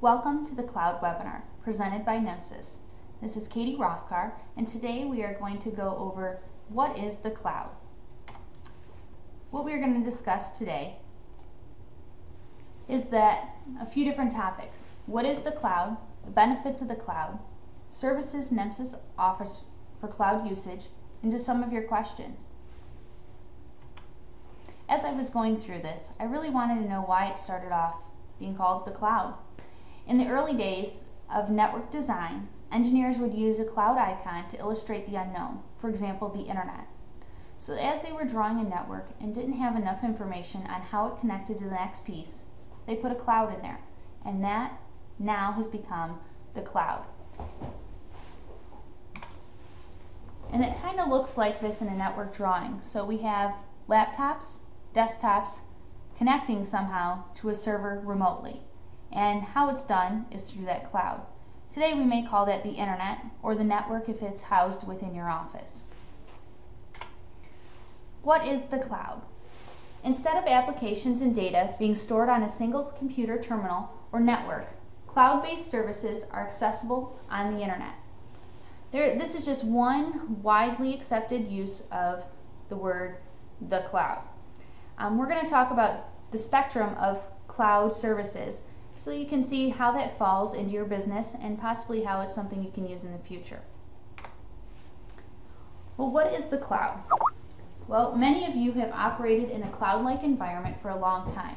Welcome to the Cloud webinar presented by Nemsys. This is Katie Rothkar, and today we are going to go over what is the cloud. What we are going to discuss today is that a few different topics. What is the cloud, the benefits of the cloud, services Nemsys offers for cloud usage, and just some of your questions. As I was going through this, I really wanted to know why it started off being called the cloud. In the early days of network design, engineers would use a cloud icon to illustrate the unknown, for example, the internet. So as they were drawing a network and didn't have enough information on how it connected to the next piece, they put a cloud in there, and that now has become the cloud. And it kind of looks like this in a network drawing. So we have laptops, desktops, connecting somehow to a server remotely. And how it's done is through that cloud. Today we may call that the internet or the network if it's housed within your office. What is the cloud? Instead of applications and data being stored on a single computer terminal or network, cloud-based services are accessible on the internet. This is just one widely accepted use of the word the cloud. We're going to talk about the spectrum of cloud services so you can see how that falls into your business and possibly how it's something you can use in the future. Well, what is the cloud? Well, many of you have operated in a cloud-like environment for a long time.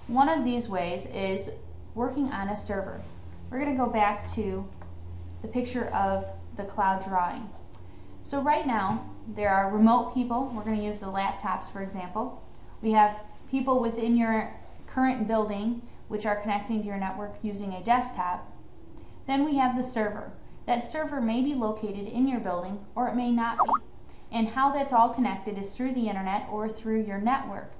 One of these ways is working on a server. We're going to go back to the picture of the cloud drawing. So right now, there are remote people. We're going to use the laptops, for example. We have people within your current building which are connecting to your network using a desktop. Then we have the server. That server may be located in your building or it may not be. And how that's all connected is through the internet or through your network.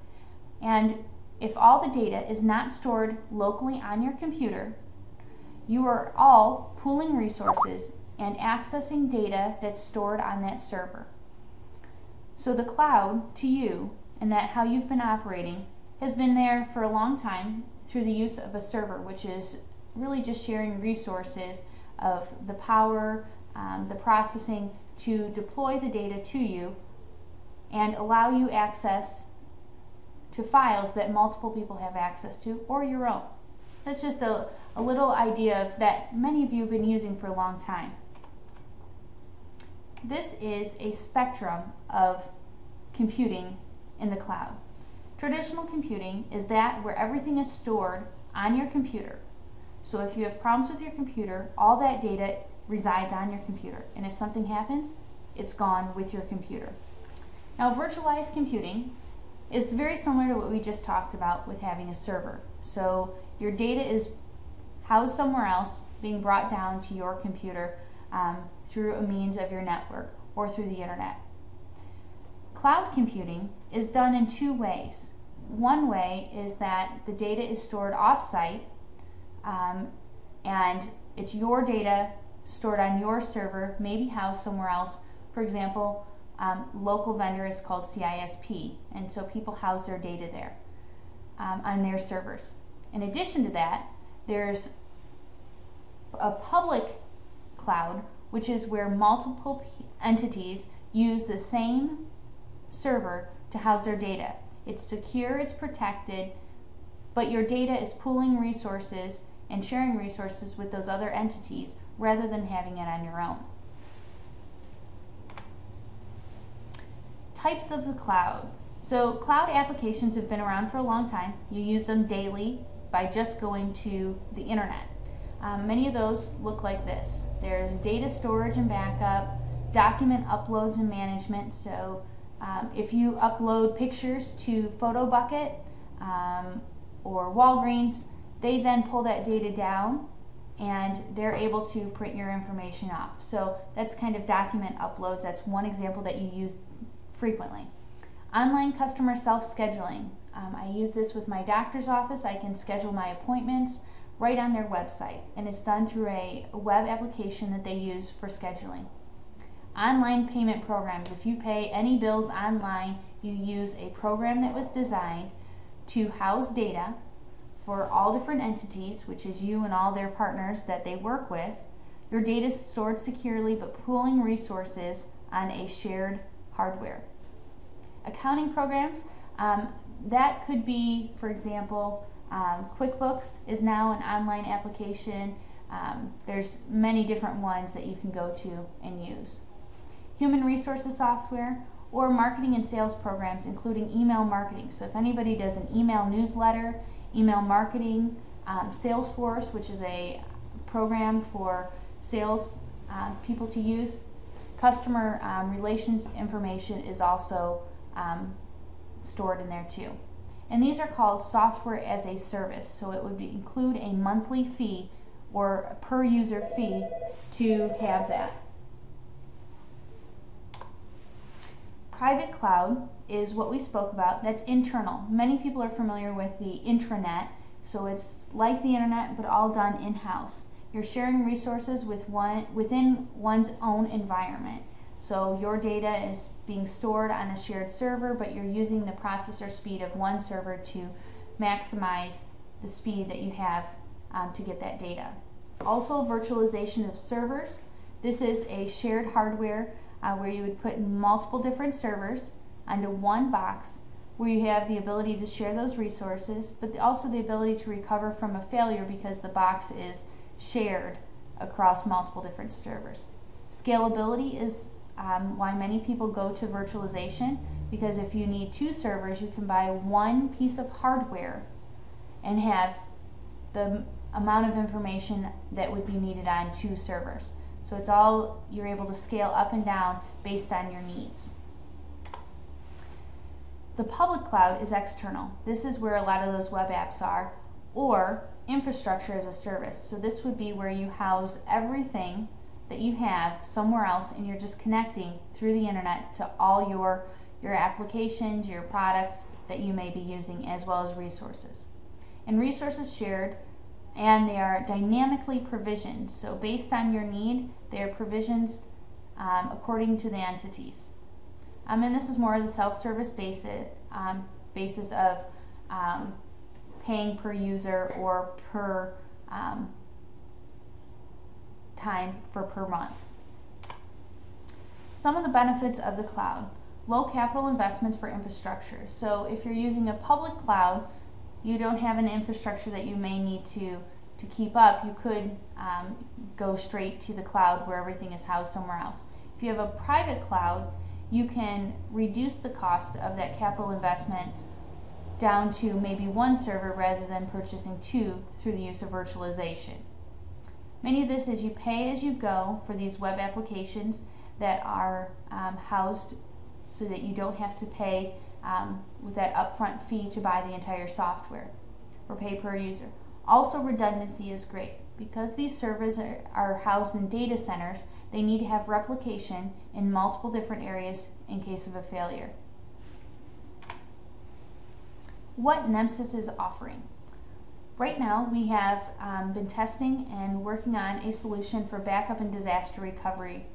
And if all the data is not stored locally on your computer, you are all pooling resources and accessing data that's stored on that server. So the cloud, to you, and that how you've been operating, has been there for a long time through the use of a server, which is really just sharing resources of the power, the processing to deploy the data to you and allow you access to files that multiple people have access to or your own. That's just a little idea of that many of you have been using for a long time. This is a spectrum of computing in the cloud. Traditional computing is that where everything is stored on your computer. So if you have problems with your computer, all that data resides on your computer. And if something happens, it's gone with your computer. Now, virtualized computing is very similar to what we just talked about with having a server. So your data is housed somewhere else, being brought down to your computer through a means of your network or through the internet. Cloud computing is done in two ways. One way is that the data is stored off-site and it's your data stored on your server, maybe housed somewhere else. For example, local vendor is called CISP, and so people house their data there on their servers. In addition to that, there's a public cloud, which is where multiple entities use the same server to house their data. It's secure, it's protected, but your data is pooling resources and sharing resources with those other entities rather than having it on your own. Types of the cloud. So cloud applications have been around for a long time. You use them daily by just going to the internet. Many of those look like this. There's data storage and backup, document uploads and management. So if you upload pictures to PhotoBucket or Walgreens, they then pull that data down and they're able to print your information off. So that's kind of document uploads. That's one example that you use frequently. Online customer self-scheduling. I use this with my doctor's office. I can schedule my appointments right on their website, and it's done through a web application that they use for scheduling. Online payment programs. If you pay any bills online, you use a program that was designed to house data for all different entities, which is you and all their partners that they work with. Your data is stored securely but pooling resources on a shared hardware. Accounting programs, that could be, for example, QuickBooks is now an online application. There's many different ones that you can go to and use. Human resources software or marketing and sales programs, including email marketing. So if anybody does an email newsletter, email marketing, Salesforce, which is a program for sales people to use, customer relations information is also stored in there too. And these are called software as a service. So it would include a monthly fee or a per user fee to have that. Private cloud is what we spoke about. That's internal. Many people are familiar with the intranet. So it's like the internet, but all done in-house. You're sharing resources within one's own environment. So your data is being stored on a shared server, but you're using the processor speed of one server to maximize the speed that you have to get that data. Also, virtualization of servers. This is a shared hardware where you would put multiple different servers onto one box where you have the ability to share those resources, but also the ability to recover from a failure because the box is shared across multiple different servers. Scalability is why many people go to virtualization, because if you need 2 servers, you can buy one piece of hardware and have the amount of information that would be needed on 2 servers. So it's all, you're able to scale up and down based on your needs. The public cloud is external. This is where a lot of those web apps are, or infrastructure as a service. So this would be where you house everything that you have somewhere else and you're just connecting through the internet to all your applications, your products that you may be using, as well as resources. And resources shared, and they are dynamically provisioned. So based on your need, they are provisioned according to the entities. And this is more of the self-service basis of paying per user or per time for per month. Some of the benefits of the cloud: low capital investments for infrastructure. So if you're using a public cloud, you don't have an infrastructure that you may need to keep up. You could go straight to the cloud where everything is housed somewhere else. If you have a private cloud, you can reduce the cost of that capital investment down to maybe 1 server rather than purchasing 2 through the use of virtualization. Many of this is you pay as you go for these web applications that are housed so that you don't have to pay with that upfront fee to buy the entire software or pay per user. Also, redundancy is great. Because these servers are housed in data centers, they need to have replication in multiple different areas in case of a failure. What Nemsys is offering. Right now, we have been testing and working on a solution for backup and disaster recovery.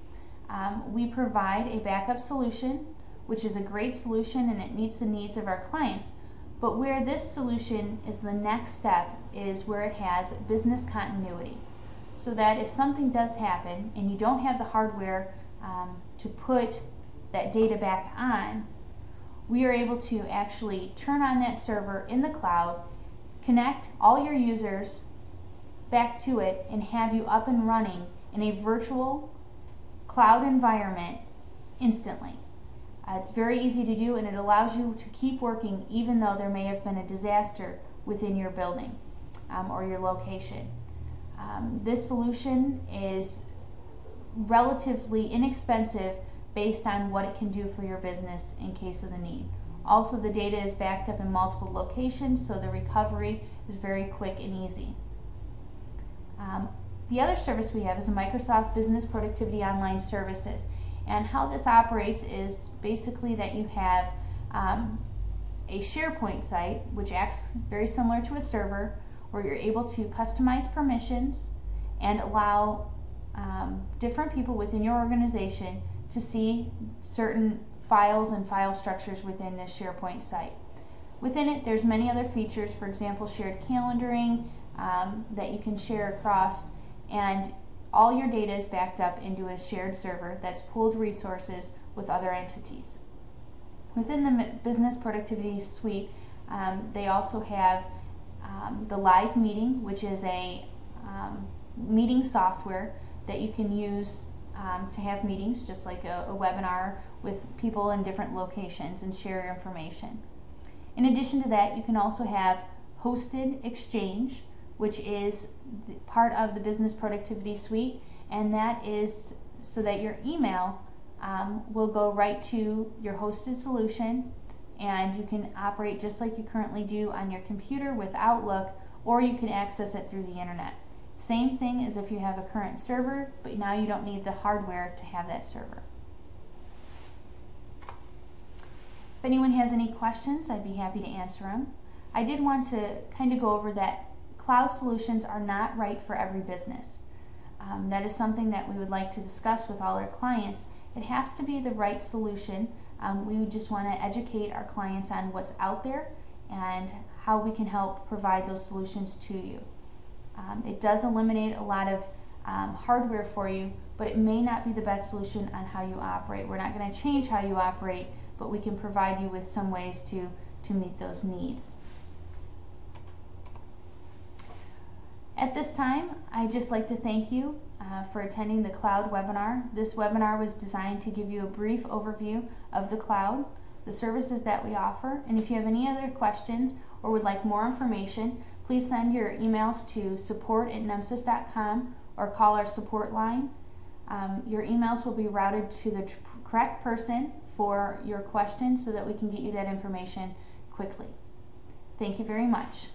We provide a backup solution, which is a great solution and it meets the needs of our clients. But where this solution is the next step is where it has business continuity. So that if something does happen and you don't have the hardware to put that data back on, we are able to actually turn on that server in the cloud, connect all your users back to it, and have you up and running in a virtual cloud environment instantly. It's very easy to do, and it allows you to keep working even though there may have been a disaster within your building or your location. This solution is relatively inexpensive based on what it can do for your business in case of the need. Also, the data is backed up in multiple locations, so the recovery is very quick and easy. The other service we have is a Microsoft Business Productivity Online Services. And how this operates is basically that you have a SharePoint site, which acts very similar to a server, where you're able to customize permissions and allow different people within your organization to see certain files and file structures within the SharePoint site. Within it, there's many other features, for example, shared calendaring that you can share across, and all your data is backed up into a shared server that's pooled resources with other entities. Within the Business Productivity Suite, they also have the Live Meeting, which is a meeting software that you can use to have meetings, just like a webinar with people in different locations and share information. In addition to that, you can also have Hosted Exchange, which is part of the Business Productivity Suite, and that is so that your email will go right to your hosted solution, and you can operate just like you currently do on your computer with Outlook, or you can access it through the internet. Same thing as if you have a current server, but now you don't need the hardware to have that server. If anyone has any questions, I'd be happy to answer them. I did want to kind of go over that cloud solutions are not right for every business. That is something that we would like to discuss with all our clients. It has to be the right solution. We just want to educate our clients on what's out there and how we can help provide those solutions to you. It does eliminate a lot of hardware for you, but it may not be the best solution on how you operate. We're not going to change how you operate, but we can provide you with some ways to meet those needs. At this time, I'd just like to thank you for attending the cloud webinar. This webinar was designed to give you a brief overview of the cloud, the services that we offer, and if you have any other questions or would like more information, please send your emails to support@nemsys.com or call our support line. Your emails will be routed to the correct person for your questions so that we can get you that information quickly. Thank you very much.